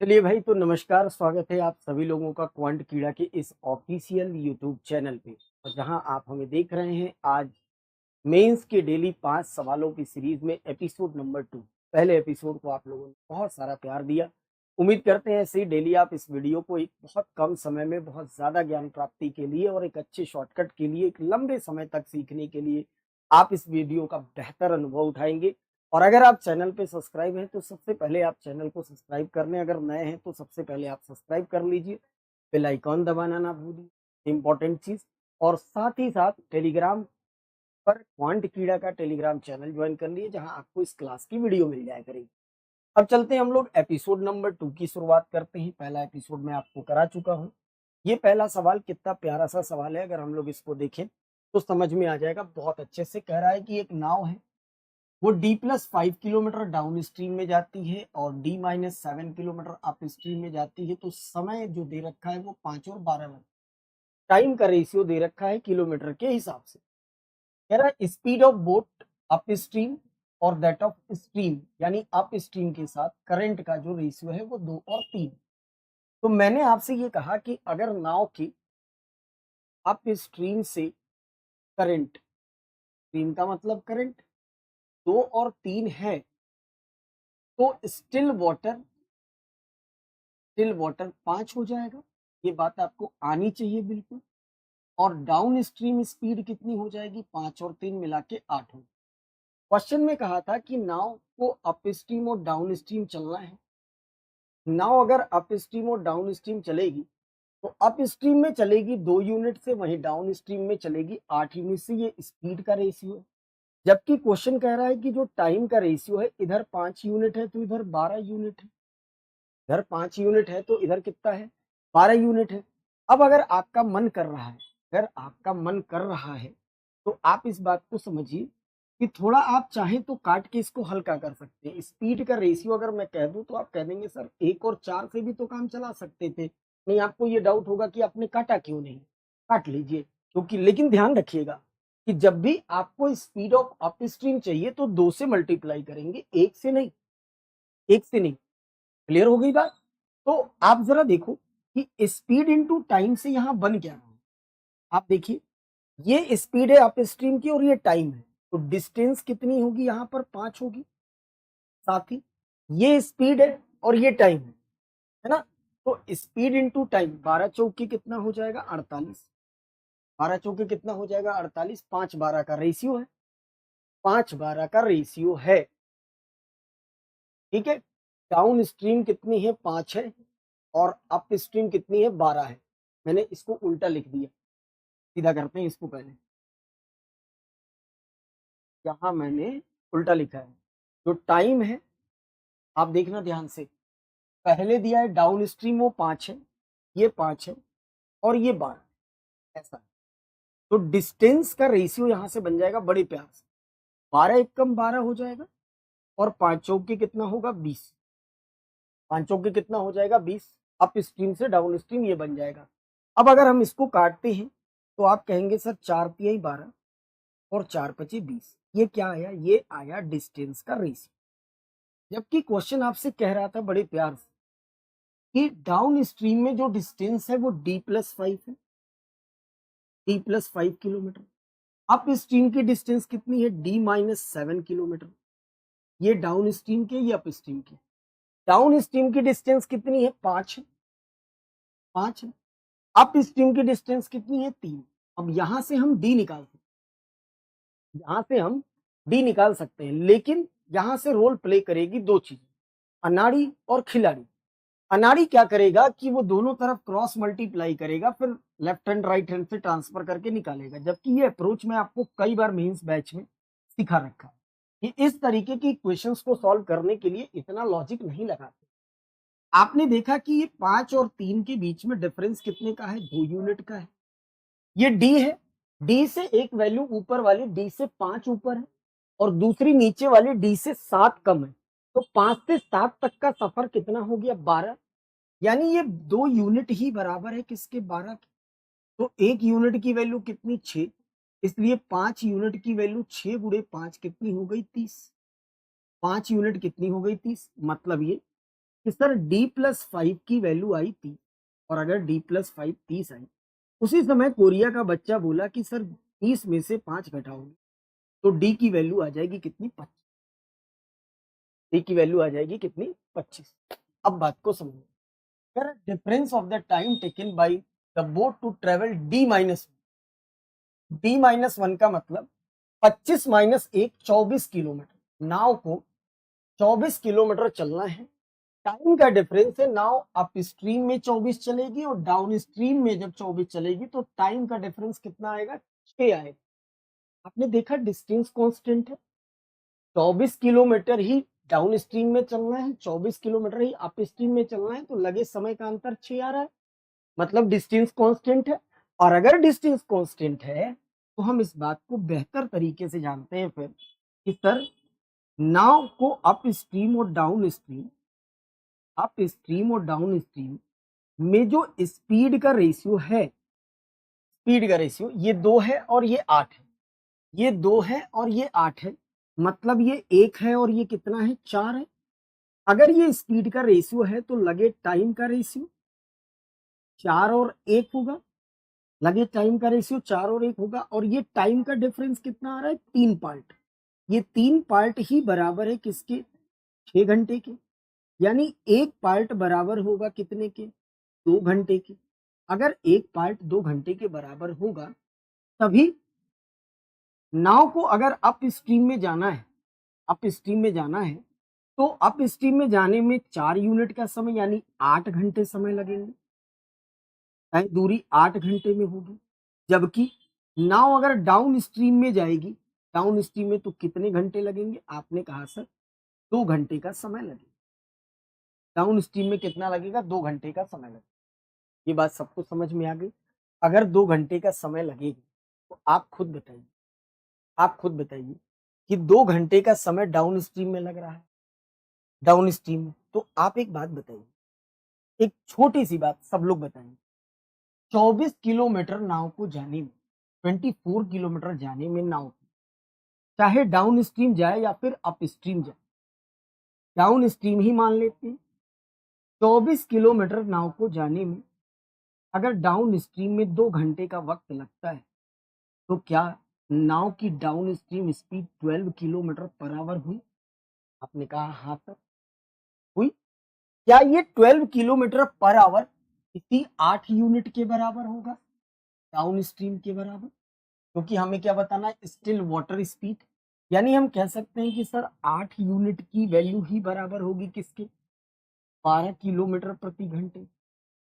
चलिए भाई, तो नमस्कार, स्वागत है आप सभी लोगों का क्वांट कीड़ा के इस ऑफिशियल यूट्यूब चैनल पे। और जहां आप हमें देख रहे हैं आज मेंस के डेली 5 सवालों की सीरीज में एपिसोड नंबर 2। पहले एपिसोड को आप लोगों ने बहुत सारा प्यार दिया। उम्मीद करते हैं ऐसे ही डेली आप इस वीडियो को एक बहुत कम समय में बहुत ज़्यादा ज्ञान प्राप्ति के लिए और एक अच्छे शॉर्टकट के लिए, एक लंबे समय तक सीखने के लिए आप इस वीडियो का बेहतर अनुभव उठाएंगे। और अगर आप चैनल पे सब्सक्राइब हैं तो सबसे पहले आप चैनल को सब्सक्राइब कर लें। अगर नए हैं तो सबसे पहले आप सब्सक्राइब कर लीजिए, बेल आइकॉन दबाना ना भूलिए, इंपॉर्टेंट चीज़। और साथ ही साथ टेलीग्राम पर क्वांट कीड़ा का टेलीग्राम चैनल ज्वाइन कर लिए, जहां आपको इस क्लास की वीडियो मिल जाया करेगी। अब चलते हैं हम लोग एपिसोड नंबर 2 की शुरुआत करते हैं। पहला एपिसोड मैं आपको करा चुका हूं। ये पहला सवाल कितना प्यारा सा सवाल है, अगर हम लोग इसको देखें तो समझ में आ जाएगा बहुत अच्छे से। कह रहा है कि एक नाव है, वो D+5 किलोमीटर डाउन स्ट्रीम में जाती है और D-7 किलोमीटर अप स्ट्रीम में जाती है। तो समय जो दे रखा है वो 5 और 12 लग, टाइम का रेशियो दे रखा है किलोमीटर के हिसाब से। कह रहा है speed of boat up stream और दैट ऑफ स्ट्रीम, यानी अप स्ट्रीम के साथ करंट का जो रेशियो है वो 2 और 3। तो मैंने आपसे ये कहा कि अगर नाव की अप स्ट्रीम से करंट, स्ट्रीम का मतलब करंट, 2 और 3 है, तो स्टिल वाटर 5 हो जाएगा। ये बात आपको आनी चाहिए बिल्कुल। और डाउन स्ट्रीम स्पीड कितनी हो जाएगी? 5 और 3 मिला के 8 हो। क्वेश्चन में कहा था कि नाव को अप स्ट्रीम और डाउन स्ट्रीम चलना है। नाव अगर अप स्ट्रीम और डाउन स्ट्रीम चलेगी तो अप स्ट्रीम में चलेगी 2 यूनिट से, वहीं डाउन स्ट्रीम में चलेगी 8 यूनिट से। ये स्पीड का रेशियो है। जबकि क्वेश्चन कह रहा है कि जो टाइम का रेशियो है, इधर 5 यूनिट है तो इधर 12 यूनिट है, इधर 5 यूनिट है तो इधर कितना है? 12 यूनिट है। अब अगर आपका मन कर रहा है, अगर आपका मन कर रहा है तो आप इस बात को समझिए कि थोड़ा आप चाहें तो काट के इसको हल्का कर सकते हैं। स्पीड का रेशियो अगर मैं कह दूं तो आप कह देंगे सर 1 और 4 से भी तो काम चला सकते थे। नहीं, आपको ये डाउट होगा कि आपने काटा क्यों नहीं। काट लीजिए, क्योंकि लेकिन ध्यान रखिएगा कि जब भी आपको स्पीड ऑफ अप स्ट्रीम चाहिए तो 2 से मल्टीप्लाई करेंगे, 1 से नहीं, 1 से नहीं। क्लियर हो गई बात? तो आप जरा देखो कि स्पीड इनटू टाइम से यहां बन क्या रहा है। आप देखिए, ये स्पीड है अप स्ट्रीम की और ये टाइम है, तो डिस्टेंस कितनी होगी? यहां पर 5 होगी। साथ ही ये स्पीड है और ये टाइम है ना? तो स्पीड इनटू टाइम 12 चौके कितना हो जाएगा? 48। 12 चौके कितना हो जाएगा? 48। 5 12 का रेशियो है, 5 12 का रेशियो है। ठीक है। डाउन स्ट्रीम कितनी है? 5 है। और अप स्ट्रीम कितनी है? 12 है। मैंने इसको उल्टा लिख दिया। सीधा करते हैं इसको। पहले यहाँ मैंने उल्टा लिखा है। जो टाइम है, आप देखना ध्यान से, पहले दिया है डाउन स्ट्रीम वो 5 है, ये 5 है और ये 12, ऐसा है। तो डिस्टेंस का रेशियो यहाँ से बन जाएगा बड़े प्यार से, 12 एक कम 12 हो जाएगा और 5 चौके कितना होगा? 20। 5 चौके कितना हो जाएगा? 20। अप स्ट्रीम से डाउन स्ट्रीम ये बन जाएगा। अब अगर हम इसको काटते हैं तो आप कहेंगे सर 4 तिहाई 12 और 4 पचे 20। ये क्या आया? ये आया डिस्टेंस का रेशियो। जबकि क्वेश्चन आपसे कह रहा था बड़े प्यार से कि डाउन स्ट्रीम में जो डिस्टेंस है वो D+5 है, D+5 किलोमीटर। अप स्ट्रीम की डिस्टेंस कितनी है? D-7 kilometre. ये डाउन स्ट्रीम के, ये अप स्ट्रीम के। डाउन स्ट्रीम की डिस्टेंस कितनी है? 5 है, 5 है। अप स्ट्रीम की डिस्टेंस कितनी है? 3। अब यहां से हम डी निकाल सकते हैं, यहां से हम डी निकाल सकते हैं, लेकिन यहां से रोल प्ले करेगी दो चीजें, अनाड़ी और खिलाड़ी। अनाड़ी क्या करेगा कि वो दोनों तरफ क्रॉस मल्टीप्लाई करेगा, फिर लेफ्ट हैंड राइट हैंड से ट्रांसफर करके निकालेगा। जबकि ये अप्रोच मैं आपको कई बार मेंस बैच में सिखा रखा है कि इस तरीके की क्वेश्चंस को सॉल्व करने के लिए इतना लॉजिक नहीं लगाते। आपने देखा कि ये 5 और 3 के बीच में डिफरेंस कितने का है? 2 यूनिट का है। ये डी है, डी से एक वैल्यू ऊपर वाली डी से 5 ऊपर है और दूसरी नीचे वाली डी से 7 कम है। तो 5 से 7 तक का सफर कितना हो गया? 12। यानी ये 2 यूनिट ही बराबर है किसके? 12 के। तो 1 यूनिट की वैल्यू कितनी? 6। इसलिए 5 यूनिट की वैल्यू 6 गुणे 5 कितनी हो गई? 30। 5 यूनिट कितनी हो गई? 30। मतलब ये कि सर D+5 की वैल्यू आई थी, और अगर D+5 30 आई, उसी समय कोरिया का बच्चा बोला कि सर 30 में से 5 घटाओगे तो डी की वैल्यू आ जाएगी कितनी? 25। डी की वैल्यू आ जाएगी कितनी? 25। अब बात को समझो। Difference of the time taken by the boat to travel D-1 का मतलब 25 माइनस 1 24 किलोमीटर। नाव को 24 किलोमीटर चलना है। टाइम का डिफरेंस है, नाव अप स्ट्रीम में 24 चलेगी और डाउन स्ट्रीम में जब 24 चलेगी तो टाइम का डिफरेंस कितना आएगा? 6 आएगा। आपने देखा डिस्टेंस कांस्टेंट है, 24 किलोमीटर ही डाउन स्ट्रीम में चलना है, 24 किलोमीटर ही अप स्ट्रीम में चलना है, तो लगे समय का अंतर 6 आ रहा है, मतलब डिस्टेंस कांस्टेंट है। और अगर डिस्टेंस कांस्टेंट है तो हम इस बात को बेहतर तरीके से जानते हैं फिर कि सर नाव को अप स्ट्रीम और डाउन स्ट्रीम में जो स्पीड का रेशियो है, ये 2 है और ये 8 है, ये 2 है और ये 8 है, मतलब ये 1 है और ये कितना है? 4 है। अगर ये स्पीड का रेशियो है तो लगे टाइम का रेशियो 4 और 1 होगा, लगे टाइम का रेशियो 4 और 1 होगा, और ये टाइम का डिफरेंस कितना आ रहा है? 3 पार्ट। ये 3 पार्ट ही बराबर है किसके? 6 घंटे के। यानी एक पार्ट बराबर होगा कितने के? 2 घंटे के। अगर एक पार्ट 2 घंटे के बराबर होगा तभी नाव को अगर अप स्ट्रीम में जाना है, तो अप स्ट्रीम में जाने में 4 यूनिट का समय यानी 8 घंटे समय लगेंगे, तय दूरी 8 घंटे में होगी। जबकि नाव अगर डाउन स्ट्रीम में जाएगी, डाउन स्ट्रीम में तो कितने घंटे लगेंगे? आपने कहा सर 2 घंटे का समय लगेगा। डाउन स्ट्रीम में कितना लगेगा? 2 घंटे का समय लगेगा। ये बात सबको समझ में आ गई? अगर 2 घंटे का समय लगेगा तो आप खुद बताइए कि 2 घंटे का समय डाउन स्ट्रीम में लग रहा है, डाउन स्ट्रीम में, तो आप एक बात बताइए, एक छोटी सी बात सब लोग बताएंगे, 24 किलोमीटर नाव को जाने में, 24 किलोमीटर जाने में नाव को, चाहे डाउन स्ट्रीम जाए या फिर अप स्ट्रीम जाए, डाउन स्ट्रीम ही मान लेते हैं, 24 किलोमीटर नाव को जाने में अगर डाउन स्ट्रीम में 2 घंटे का वक्त लगता है तो क्या नाव की down stream speed 12 kilometre per hour हुई? आपने कहा हाँ सर हुई। क्या ये 12 किलोमीटर पर आवर इसी 8 यूनिट के बराबर होगा, डाउन स्ट्रीम के बराबर? क्योंकि हमें क्या बताना है? Still water speed. यानी हम कह सकते हैं कि सर 8 यूनिट की वैल्यू ही बराबर होगी किसके? 12 किलोमीटर प्रति घंटे।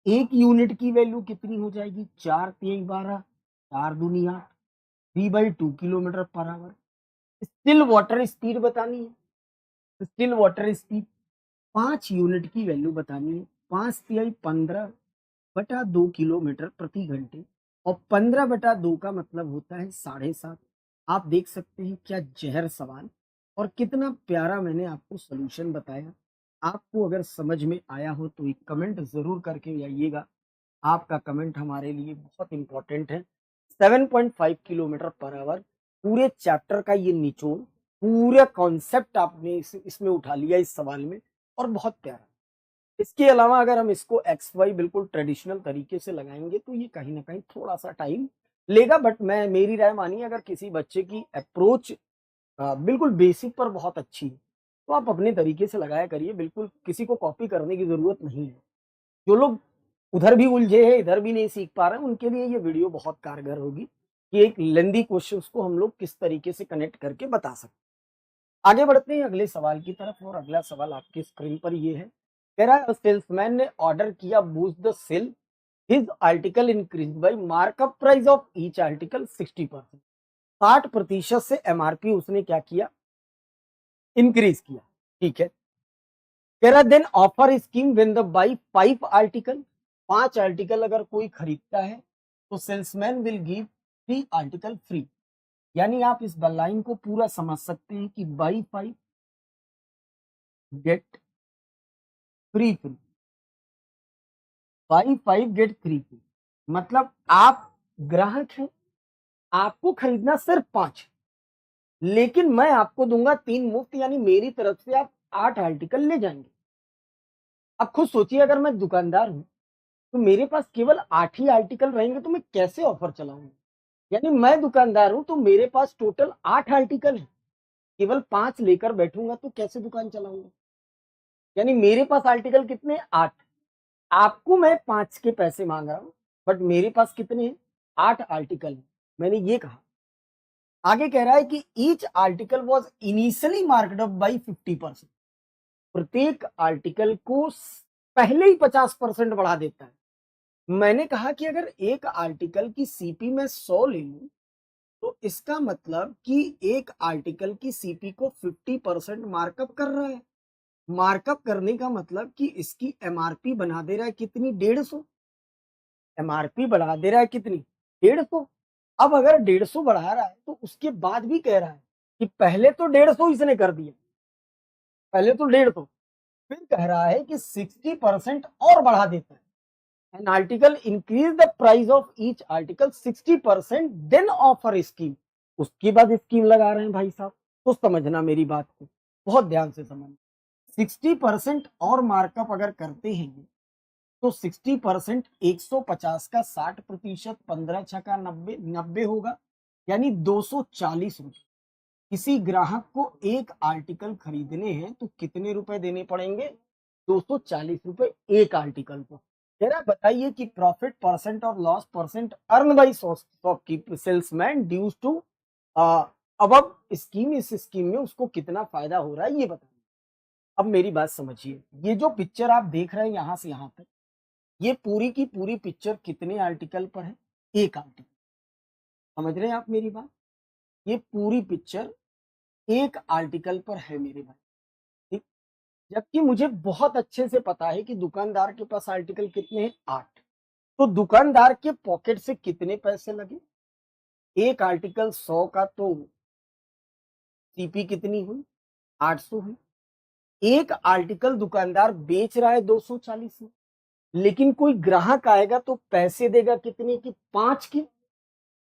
एक यूनिट की वैल्यू कितनी हो जाएगी? 4 3 12, 4 दूनी 8, 3/2 kilometre per hour. Still water speed बतानी है, स्टिल वाटर स्पीड 5 यूनिट की वैल्यू बतानी है, 5 तिहाई 15/2 किलोमीटर प्रति घंटे, और 15/2 का मतलब होता है 7.5। आप देख सकते हैं क्या जहर सवाल, और कितना प्यारा मैंने आपको सोल्यूशन बताया। आपको अगर समझ में आया हो तो एक कमेंट जरूर करके आइएगा, आपका कमेंट हमारे लिए बहुत इंपॉर्टेंट है। 7.5 किलोमीटर पर आवर, पूरे चैप्टर का ये निचोड़, पूरा कॉन्सेप्ट आपने इसमें उठा लिया इस सवाल में, और बहुत प्यारा। इसके अलावा अगर हम इसको एक्स वाई बिल्कुल ट्रेडिशनल तरीके से लगाएंगे तो ये कहीं ना कहीं थोड़ा सा टाइम लेगा, बट मैं मेरी राय मानिए, अगर किसी बच्चे की अप्रोच बिल्कुल बेसिक पर बहुत अच्छी है तो आप अपने तरीके से लगाया करिए, बिल्कुल किसी को कॉपी करने की जरूरत नहीं है। जो लोग उधर भी उलझे हैं इधर भी नहीं सीख पा रहे हैं उनके लिए ये वीडियो बहुत कारगर होगी कि एक लेंदी क्वेश्चंस को हम लोग किस तरीके से कनेक्ट करके बता सकते हैं। आगे बढ़ते हैं अगले सवाल की तरफ, और अगला सवाल आपकी स्क्रीन पर ये है। कह रहा है सेल्समैन ने ऑर्डर किया boost the sell his article increase by markup price of each article 60%। 60% से एमआरपी उसने क्या किया? इंक्रीज किया। ठीक है। कह रहा then offer scheme when the buy 5 article, 5 article अगर कोई खरीदता है तो salesman will give 3 article free. यानी आप इस लाइन को पूरा समझ सकते हैं कि buy 5 get free free, buy 5 get 3 free, मतलब आप ग्राहक हैं, आपको खरीदना सिर्फ 5, लेकिन मैं आपको दूंगा 3 मुफ्त, यानी मेरी तरफ से आप 8 आर्टिकल ले जाएंगे। अब खुद सोचिए, अगर मैं दुकानदार हूँ तो मेरे पास केवल 8 ही आर्टिकल रहेंगे तो मैं कैसे ऑफर चलाऊंगा? यानी मैं दुकानदार हूं तो मेरे पास टोटल 8 आर्टिकल है, केवल 5 लेकर बैठूंगा तो कैसे दुकान चलाऊंगा? यानी मेरे पास आर्टिकल कितने? 8। आपको मैं 5 के पैसे मांग रहा हूं, बट मेरे पास कितने हैं? 8 आर्टिकल है। मैंने ये कहा। आगे कह रहा है कि each article was initially marked up by 50%। प्रत्येक आर्टिकल को पहले ही 50% बढ़ा देता है। मैंने कहा कि अगर एक आर्टिकल की सीपी में 100 ले लूं तो इसका मतलब कि एक आर्टिकल की सीपी को 50% मार्कअप कर रहा है। मार्कअप करने का मतलब कि इसकी एमआरपी बना दे रहा है कितनी? 150। एमआरपी बढ़ा दे रहा है कितनी? 150। अब अगर 150 बढ़ा रहा है तो उसके बाद भी कह रहा है कि पहले तो 150 इसने कर दिया, पहले तो 150, फिर कह रहा है कि 60% और बढ़ा देता है। An article increase the price of each article 60%, then offer scheme। उसके बाद स्कीम लगा रहे हैं भाई साहब। तो समझना मेरी बात को, बहुत ध्यान से समझना। 60% और मार्कअप अगर करते हैं तो 60% 150 का 60%, 15 छका 90, 90 होगा, यानी 240 रुपए। किसी ग्राहक को एक आर्टिकल खरीदने हैं तो कितने रुपए देने पड़ेंगे? 240 रुपए एक आर्टिकल को। जरा बताइए कि प्रॉफिट परसेंट और loss percent earn by shopkeeper salesman dues to अब स्कीम, इस स्कीम में उसको कितना फायदा हो रहा है ये बताइए। अब मेरी बात समझिए, ये जो पिक्चर आप देख रहे हैं यहां से यहां तक, ये पूरी की पूरी पिक्चर कितने आर्टिकल पर है? एक आर्टिकल। समझ रहे हैं आप मेरी बात? ये पूरी पिक्चर एक आर्टिकल पर है मेरे भाई। ठीक। जबकि मुझे बहुत अच्छे से पता है कि दुकानदार के पास आर्टिकल कितने हैं? 8। तो दुकानदार के पॉकेट से कितने पैसे लगे? एक आर्टिकल 100 का तो सीपी कितनी हुई? 800 हुई। एक आर्टिकल दुकानदार बेच रहा है 240 में, लेकिन कोई ग्राहक आएगा तो पैसे देगा कितने की? 5 की।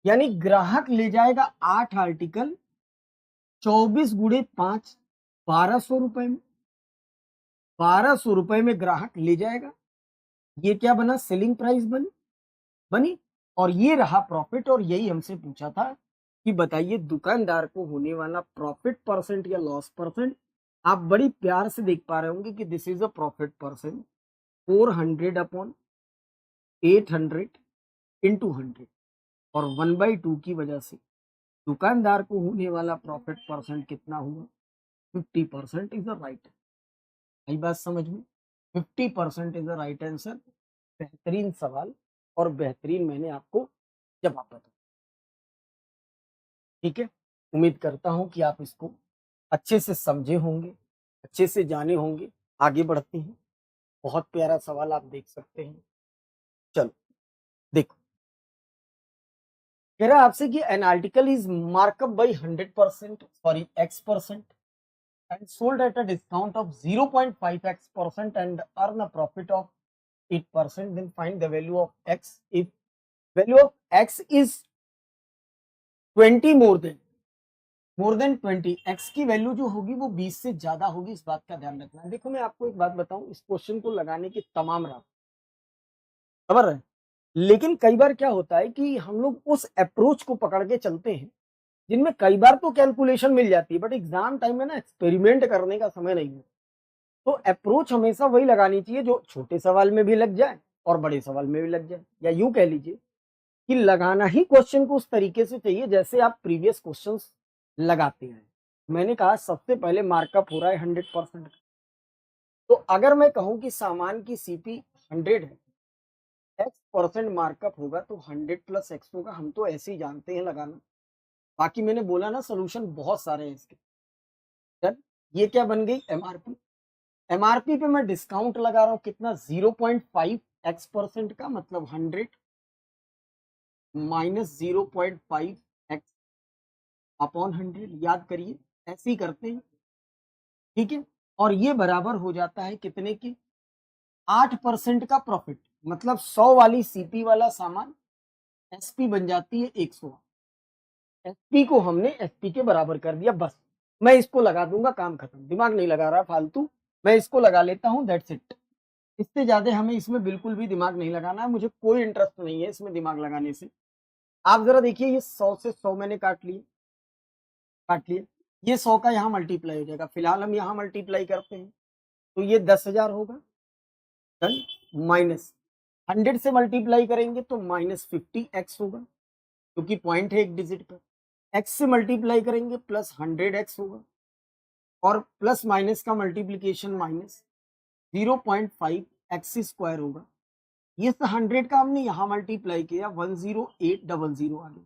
यानी ग्राहक ले जाएगा 8 आर्टिकल, 24 गुणे 5, 1200 रुपए में। 1200 रुपए में ग्राहक ले जाएगा। ये क्या बना? सेलिंग प्राइस बनी। और ये रहा प्रॉफिट। और यही हमसे पूछा था कि बताइए दुकानदार को होने वाला प्रॉफिट परसेंट या लॉस परसेंट। आप बड़ी प्यार से देख पा रहे होंगे कि this is a profit percent, 400 upon 800 into 100, और 1/2 की वजह से दुकानदार को होने वाला प्रॉफिट परसेंट कितना हुआ? 50% इज द राइट। आई बात समझ में? 50% इज द राइट आंसर। बेहतरीन सवाल और बेहतरीन मैंने आपको जवाब बताया। ठीक है, उम्मीद करता हूं कि आप इसको अच्छे से समझे होंगे, अच्छे से जाने होंगे। आगे बढ़ते हैं। बहुत प्यारा सवाल आप देख सकते हैं। चलो देखो, कह रहा है आपसे कि an article is markup by 100%, sorry x% and sold at a discount of 0.5x% and earn a profit of 8%, then find the value of x if value of x is 20 more than 20। x की value जो होगी वो 20 से ज्यादा होगी, इस बात का ध्यान रखना है। देखो मैं आपको एक बात बताऊं, इस क्वेश्चन को लगाने के तमाम रास्ते खबर है, लेकिन कई बार क्या होता है कि हम लोग उस अप्रोच को पकड़ के चलते हैं जिनमें कई बार तो कैलकुलेशन मिल जाती है, बट एग्जाम टाइम में ना एक्सपेरिमेंट करने का समय नहीं है। तो अप्रोच हमेशा वही लगानी चाहिए जो छोटे सवाल में भी लग जाए और बड़े सवाल में भी लग जाए, या यूं कह लीजिए कि लगाना ही क्वेश्चन को उस तरीके से चाहिए जैसे आप प्रीवियस क्वेश्चंस लगाते हैं। मैंने कहा सबसे पहले मार्कअप हो रहा है 100%। तो अगर मैं कहूं कि सामान की सीपी 100 है, x% मार्कअप होगा तो 100 प्लस एक्स होगा। हम तो ऐसे ही जानते हैं लगाना। बाकी मैंने बोला ना सोल्यूशन बहुत सारे हैं इसके। डन। ये क्या बन गई? एमआरपी। एमआरपी पे मैं डिस्काउंट लगा रहा हूं कितना? 0.5 x% का मतलब 100 माइनस 0.5 एक्स अपॉन 100। याद करिए, ऐसे ही करते हैं। ठीक है, और ये बराबर हो जाता है कितने की? 8% का प्रॉफिट। मतलब 100 वाली सीपी वाला सामान एसपी बन जाती है 100। एसपी को हमने एसपी के बराबर कर दिया, बस। मैं इसको लगा दूंगा, काम खत्म, दिमाग नहीं लगा रहा फालतू। मैं इसको लगा लेता हूं, दैट्स इट। इससे ज्यादा हमें इसमें बिल्कुल भी दिमाग नहीं लगाना है, मुझे कोई इंटरेस्ट नहीं है इसमें दिमाग लगाने से। आप जरा देखिए, ये 100 से 100 मैंने काट लिए, ये 100 का यहाँ मल्टीप्लाई हो जाएगा, फिलहाल हम यहाँ मल्टीप्लाई करते हैं, तो ये 10,000 होगा। डन। माइनस 100 से मल्टीप्लाई करेंगे तो -50x होगा, क्योंकि पॉइंट है एक डिजिट पर। x से मल्टीप्लाई करेंगे प्लस 100x होगा, और प्लस माइनस का मल्टीप्लीकेशन माइनस 0.5x² होगा। ये 100 का हमने यहाँ मल्टीप्लाई किया, 10800 आ गया।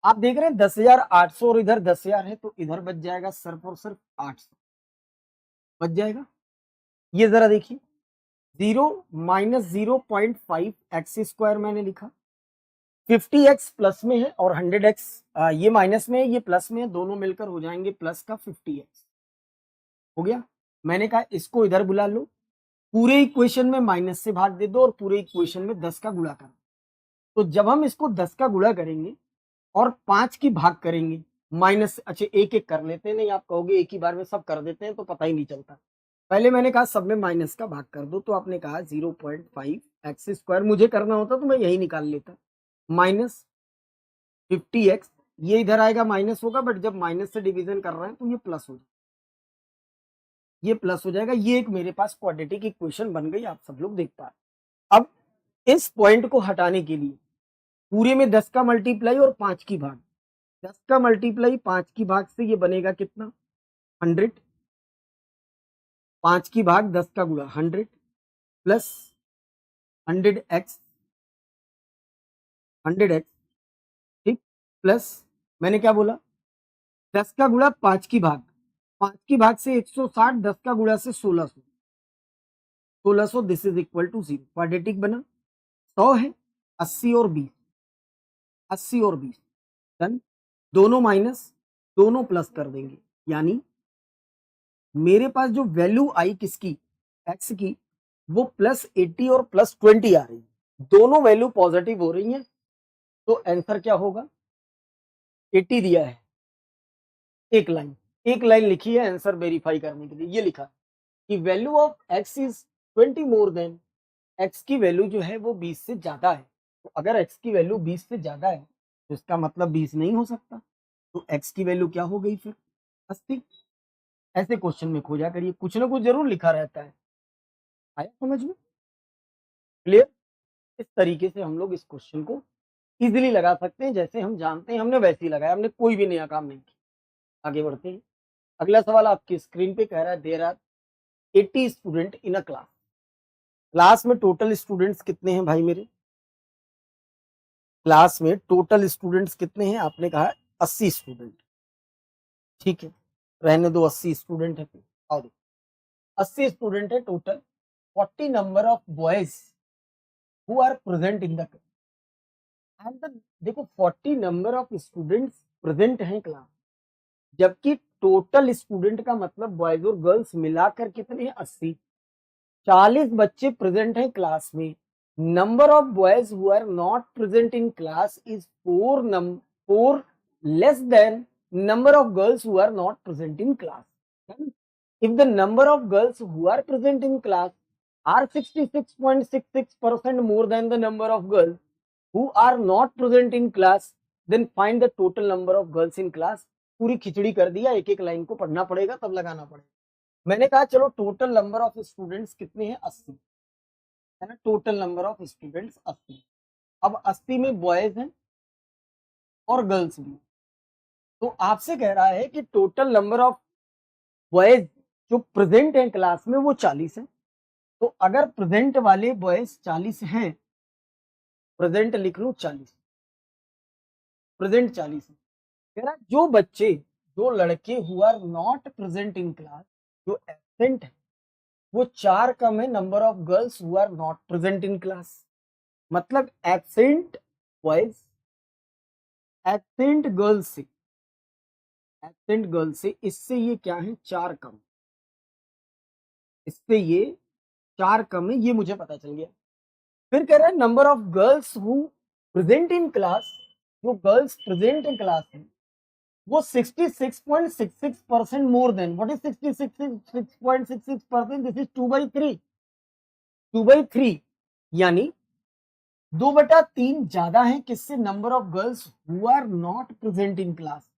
आप देख रहे हैं 10,800 और इधर 10,000 है, तो इधर बच जाएगा सिर्फ और सिर्फ 800 बच जाएगा। ये जरा देखिए, 0 माइनस 0.5x² मैंने लिखा, 50x प्लस में है और 100x ये माइनस में है, ये प्लस में है, दोनों मिलकर हो जाएंगे प्लस का 50x। हो गया। मैंने कहा इसको इधर बुला लो, पूरे इक्वेशन में माइनस से भाग दे दो और पूरे इक्वेशन में 10 का गुणा करो। तो जब हम इसको 10 का गुणा करेंगे और 5 की भाग करेंगे, माइनस, अच्छा एक एक कर लेते हैं, नहीं आप कहोगे एक ही बार में सब कर देते हैं तो पता ही नहीं चलता। पहले मैंने कहा सब में माइनस का भाग कर दो, तो आपने कहा 0.5x², मुझे करना होता तो मैं यही निकाल लेता, माइनस 50x, ये इधर आएगा माइनस होगा, बट जब माइनस से डिवीजन कर रहे हैं तो ये प्लस हो जाएगा, ये प्लस हो जाएगा। ये एक मेरे पास क्वाड्रेटिक इक्वेशन बन गई, आप सब लोग देख पा रहे। अब इस पॉइंट को हटाने के लिए पूरे में 10 का मल्टीप्लाई और 5 की भाग, 10 का मल्टीप्लाई 5 की भाग से ये बनेगा कितना, 100, 5 की भाग 10 का गुणा 100 प्लस 100x, 100x, ठीक, प्लस मैंने क्या बोला, 10 का गुणा 5 की भाग, 5 की भाग से 160, 10 का गुणा से 1600, 1600 this is equal to 0। Quadratic बना। 100 है, 80 और 20, 80 और 20 डन। दोनों माइनस, दोनों प्लस कर देंगे, यानी मेरे पास जो वैल्यू आई किसकी, एक्स की, वो +80 और +20 आ रही है, दोनों वैल्यू पॉजिटिव हो रही है, तो आंसर क्या होगा, 80 दिया है, एक लाइन लिखी है आंसर वेरीफाई करने के लिए, ये लिखा कि value of x is 20 more than, x की वैल्यू जो है वो 20 से ज्यादा है। तो अगर एक्स की वैल्यू 20 से ज्यादा है तो इसका मतलब 20 नहीं हो सकता, तो एक्स की वैल्यू क्या हो गई फिर, 80। ऐसे क्वेश्चन में खोजा करिए, कुछ ना कुछ जरूर लिखा रहता है। आया समझ में, क्लियर। इस तरीके से हम लोग इस क्वेश्चन को इजीली लगा सकते हैं, जैसे हम जानते हैं हमने वैसे ही लगाया, हमने कोई भी नया काम नहीं किया। आगे बढ़ते हैं। अगला सवाल आपकी स्क्रीन पे कह रहा है, there are 80 student in a class. Class में टोटल स्टूडेंट्स कितने हैं भाई मेरे, क्लास में टोटल स्टूडेंट्स कितने हैं, आपने कहा 80 स्टूडेंट, ठीक है, रहने दो 80 स्टूडेंट है। और 80 स्टूडेंट है total, 40 number of boys who are present in the, and देखो 40 नंबर ऑफ स्टूडेंट्स प्रेजेंट हैं क्लास, जबकि टोटल स्टूडेंट का मतलब बॉयज और गर्ल्स मिलाकर कितने हैं, 80। 40 बच्चे प्रेजेंट हैं क्लास में, number of boys who are not present in class is 4 less than number of girls who are not present in class. If the number of girls who are present in class are 66.66% more than the number of girls who are not present in class, then find the total number of girls in class. पूरी खिचड़ी कर दिया, एक एक line को पढ़ना पड़ेगा तब लगाना पड़ेगा। मैंने कहा चलो टोटल नंबर ऑफ स्टूडेंट्स कितने हैं, 80 है ना, टोटल नंबर ऑफ स्टूडेंट्स 80। अब 80 में बॉयज हैं और गर्ल्स भी, तो आपसे कह रहा है कि टोटल नंबर ऑफ बॉयज जो प्रेजेंट हैं क्लास में वो 40 है। तो अगर प्रेजेंट वाले बॉयज 40 हैं, प्रेजेंट लिख लू 40, प्रेजेंट 40 है, कह रहा जो बच्चे, जो लड़के who are not present in class, जो एब्सेंट है, वो 4 कम है number of girls who are not present in class. मतलब एब्सेंट बॉयज एब्सेंट गर्ल्स से, एब्सेंट गर्ल्स से इससे ये क्या है, 4 कम, इससे ये 4 कम है, ये मुझे पता चल गया। फिर कह रहा है number of girls who present in class, जो गर्ल्स प्रेजेंट इन क्लास है वो 66.66% more than, what is 66.66%, this is 2/3, 2/3 यानी 2/3 ज्यादा है किससे? Number of girls who are not present in class.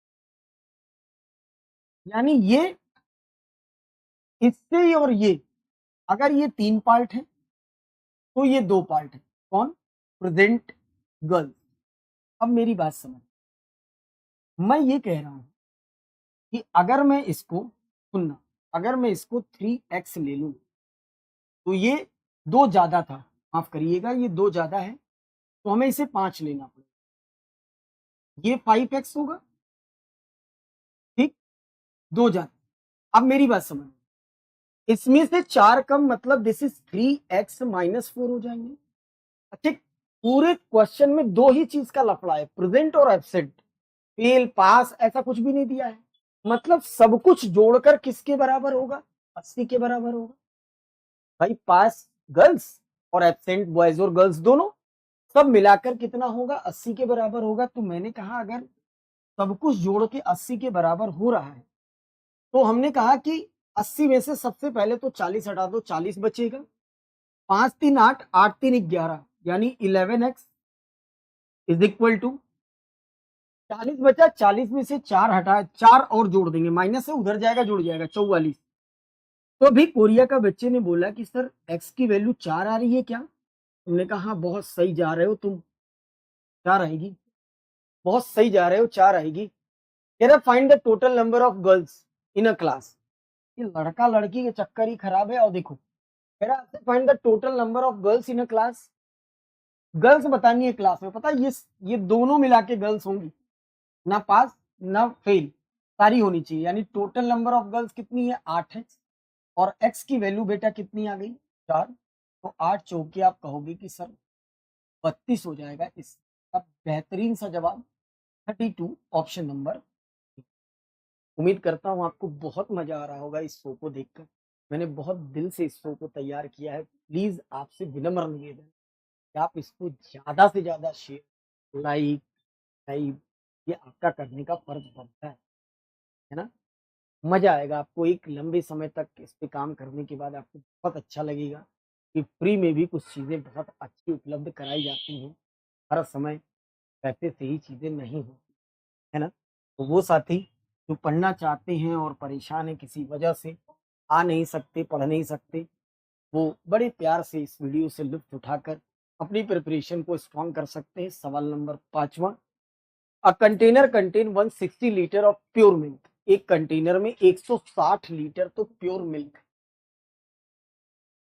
यानी ये इससे और ये, अगर ये 3 पार्ट है तो ये 2 पार्ट है। कौन? Present girls. अब मेरी बात समझ, मैं ये कह रहा हूं कि अगर मैं इसको, सुनना, अगर मैं इसको 3x ले लूं तो ये 2 ज्यादा था, माफ करिएगा, ये 2 ज्यादा है, तो हमें इसे 5 लेना पड़ेगा। ये 5x होगा, ठीक, 2 ज्यादा। अब मेरी बात समझ, इसमें से 4 कम, मतलब दिस इज 3x माइनस 4 हो जाएंगे। ठीक, पूरे क्वेश्चन में 2 ही चीज का लफड़ा है, प्रेजेंट और एब्सेंट। फेल, पास, ऐसा कुछ भी नहीं दिया है। मतलब सब कुछ जोड़कर किसके बराबर होगा? 80 के बराबर होगा। भाई पास गर्ल्स और एब्सेंट बॉयज और गर्ल्स दोनों, सब मिलाकर कितना होगा? 80 के बराबर होगा। तो मैंने कहा अगर सब कुछ जोड़ के 80 के बराबर हो रहा है, तो हमने कहा कि 80 में से सबसे पहले तो 40 हटा दो, 40 बचेगा। 5 3 8, 8 3 11, यानी 11x इज इक्वल टू 40 बचा, 40 में से 4 हटा, 4 और जोड़ देंगे, माइनस से उधर जाएगा, जुड़ जाएगा, 44। तो अभी कोरिया का बच्चे ने बोला कि सर x की वैल्यू 4 आ रही है क्या? हमने कहा हाँ, बहुत सही जा रहे हो तुम, 4 आएगी, बहुत सही जा रहे हो, 4 आएगी। कह रहा find the total number of girls in a class. ये लड़का लड़की के चक्कर ही खराब है। और देखो, कह रहा find the total number of girls in a class. Girls बतानी है क्लास में, पता है ये दोनों मिला के गर्ल्स होंगी, ना पास ना फेल, सारी होनी चाहिए। यानी टोटल नंबर ऑफ गर्ल्स कितनी है? 8x। और x की वैल्यू बेटा कितनी आ गई? 4। तो 8 चौके आप कहोगे कि सर 32 हो जाएगा। इसका बेहतरीन सा जवाब 32, ऑप्शन नंबर। उम्मीद करता हूँ आपको बहुत मजा आ रहा होगा इस शो को देखकर। मैंने बहुत दिल से इस शो को तैयार किया है। प्लीज आपसे विनम्र निवेदन कि आप इसको ज्यादा से ज्यादा शेयर, लाइक, टाइप, ये आपका करने का फर्ज बनता है ना? मजा आएगा आपको। एक लंबे समय तक इस पे काम करने के बाद आपको बहुत अच्छा लगेगा कि फ्री में भी कुछ चीजें बहुत अच्छी उपलब्ध कराई जाती हैं। हर समय पैसे से ही चीजें नहीं होती, है ना? तो वो साथी जो पढ़ना चाहते हैं और परेशान है किसी वजह से, आ नहीं सकते, पढ़ नहीं सकते, वो बड़े प्यार से इस वीडियो से लुत्फ उठाकर अपनी प्रिपरेशन को स्ट्रॉन्ग कर सकते हैं। सवाल नंबर 5वां, a container contain 160 litre of pure milk. एक कंटेनर में 160 लीटर तो प्योर मिल्क।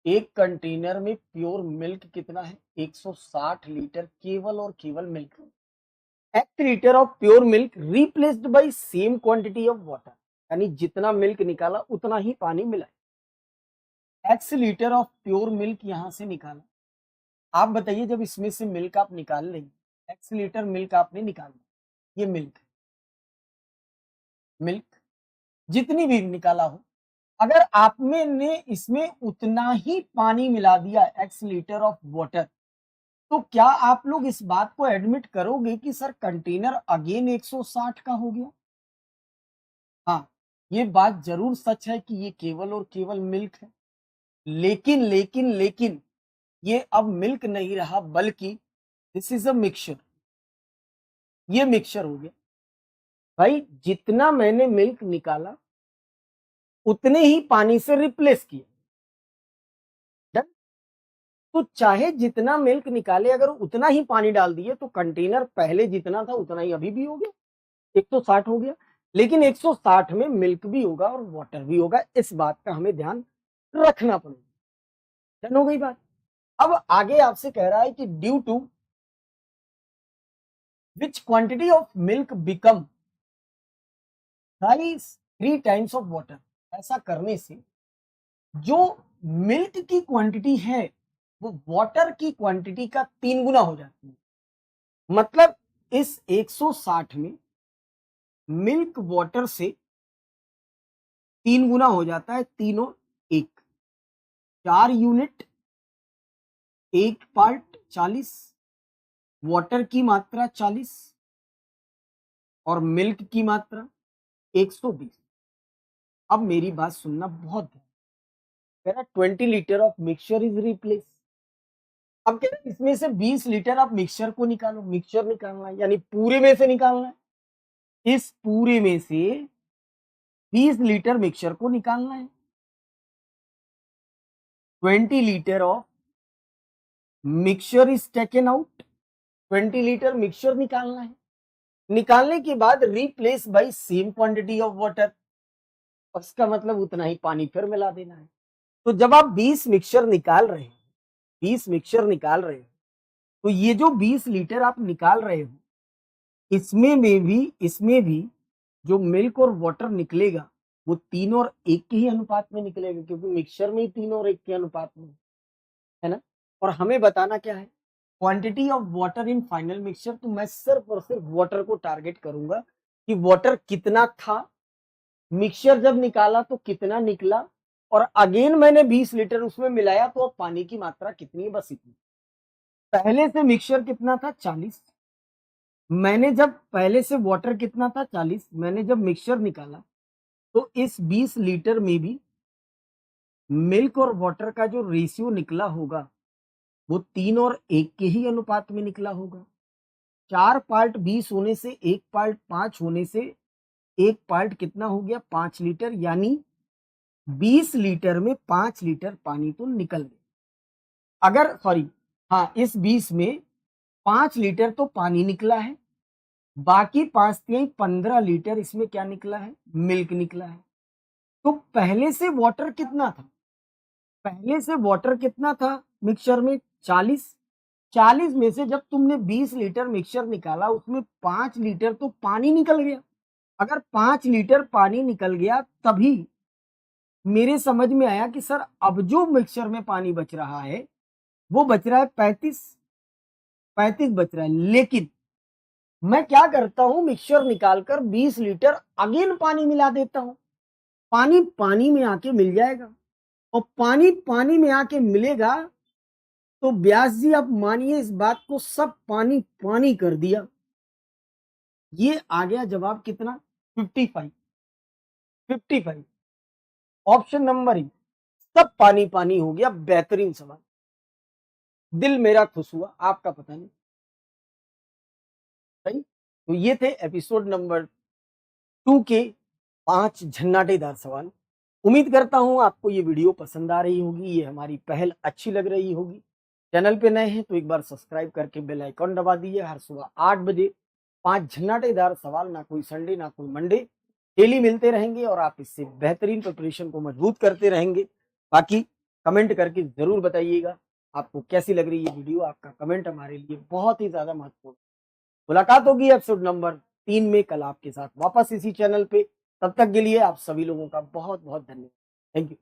एक कंटेनर में प्योर मिल्क कितना है? 160 लीटर, केवल और केवल milk. X litre of pure milk replaced by same quantity of water. यानी जितना मिल्क निकाला उतना ही पानी मिला। X litre of pure milk यहां से निकाला। आप बताइए, जब इसमें से मिल्क आप निकाल लेंगे, एक्स लीटर मिल्क आपने निकाला, ये मिल्क मिल्क जितनी भी निकाला हो, अगर आपने ने इसमें उतना ही पानी मिला दिया, एक्स लीटर ऑफ वाटर, तो क्या आप लोग इस बात को एडमिट करोगे कि सर कंटेनर अगेन 160 का हो गया? हाँ, ये बात जरूर सच है कि ये केवल और केवल मिल्क है। लेकिन लेकिन लेकिन ये अब मिल्क नहीं रहा, बल्कि दिस इज अ मिक्सचर। ये मिक्सचर हो गया। भाई जितना मैंने मिल्क निकाला उतने ही पानी से रिप्लेस किया। डन? तो चाहे जितना मिल्क निकाले, अगर उतना ही पानी डाल दिए, तो कंटेनर पहले जितना था उतना ही अभी भी हो गया, 160 हो गया। लेकिन 160 में मिल्क भी होगा और वाटर भी होगा, इस बात का हमें ध्यान रखना पड़ेगा। डन हो गई बात? अब आगे आपसे कह रहा है कि due to which quantity of milk become thrice 3 times of water. ऐसा करने से जो मिल्क की क्वांटिटी है वो वाटर की क्वांटिटी का 3 गुना हो जाती है। मतलब इस 160 में मिल्क वाटर से 3 गुना हो जाता है। तीनों एक, 4 यूनिट, एक पार्ट 40, वाटर की मात्रा 40 और मिल्क की मात्रा 120। अब मेरी बात सुनना बहुत है। 20 litre of mixture is replace. अब कह रहे हैं इसमें से 20 लीटर आप मिक्सचर को निकालो, मिक्सचर निकालना है यानी पूरे में से निकालना है। इस पूरे में से 20 लीटर मिक्सचर को निकालना है। 20 litre of mixture is taken out. 20 litre mixture निकालना है। निकालने के बाद replace by same quantity of water, उसका मतलब उतना ही पानी फिर मिला देना है। तो जब आप 20 मिक्सचर निकाल रहे हैं, 20 मिक्सचर निकाल रहे हो, तो ये जो 20 लीटर आप निकाल रहे हो, इसमें भी जो मिल्क और वाटर निकलेगा वो 3 और 1 के ही अनुपात में निकलेगा, क्योंकि मिक्सचर में ही 3 और 1 के अनुपात में है ना। और हमें बताना क्या है, quantity of water in final mixture. तो मैं सिर्फ और सिर्फ वाटर को टारगेट करूंगा कि वाटर कितना था, मिक्सचर जब निकाला तो कितना निकला, और अगेन मैंने 20 लीटर उसमें मिलाया तो अब पानी की मात्रा कितनी है, बस इतनी। पहले से मिक्सचर कितना था 40, मैंने जब पहले से वाटर कितना था 40, मैंने जब मिक्सचर निकाला तो इस 20 लीटर में भी मिल्क और वाटर का जो रेशियो निकला होगा वो 3 और 1 के ही अनुपात में निकला होगा। 4 पार्ट 20 होने से 1 पार्ट 5 होने से 1 पार्ट कितना हो गया 5 लीटर, यानी 20 लीटर में 5 लीटर पानी तो निकल गया। अगर सॉरी हाँ, इस 20 में 5 लीटर तो पानी निकला है, बाकी 5 तिहाई 15 लीटर इसमें क्या निकला है, मिल्क निकला है। तो पहले से वाटर कितना था, पहले से वाटर कितना था मिक्सचर में 40, 40 में से जब तुमने 20 लीटर मिक्सचर निकाला उसमें 5 लीटर तो पानी निकल गया। अगर 5 लीटर पानी निकल गया तभी मेरे समझ में आया कि सर अब जो मिक्सचर में पानी बच रहा है वो बच रहा है 35 बच रहा है। लेकिन मैं क्या करता हूं, मिक्सचर निकालकर 20 लीटर अगेन पानी मिला देता हूं, पानी पानी में आके मिल जाएगा। और पानी पानी में आके मिलेगा तो व्यास जी आप मानिए इस बात को, सब पानी पानी कर दिया। ये आ गया जवाब कितना 55, 55 ऑप्शन नंबर ई, सब पानी पानी हो गया। बेहतरीन सवाल, दिल मेरा खुश हुआ, आपका पता नहीं। सही। तो ये थे एपिसोड नंबर 2 के 5 झन्नाटेदार सवाल। उम्मीद करता हूं आपको ये वीडियो पसंद आ रही होगी, ये हमारी पहल अच्छी लग रही होगी। चैनल पे नए हैं तो एक बार सब्सक्राइब करके बेल आइकॉन दबा दीजिए। हर सुबह 8 बजे 5 झन्नाटेदार सवाल, ना कोई संडे ना कोई मंडे, डेली मिलते रहेंगे और आप इससे बेहतरीन प्रिपरेशन को मजबूत करते रहेंगे। बाकी कमेंट करके जरूर बताइएगा आपको कैसी लग रही है वीडियो, आपका कमेंट हमारे लिए बहुत ही ज्यादा महत्वपूर्ण। मुलाकात होगी एपिसोड नंबर 3 में कल आपके साथ वापस इसी चैनल पे। तब तक के लिए आप सभी लोगों का बहुत बहुत धन्यवाद। Thank you.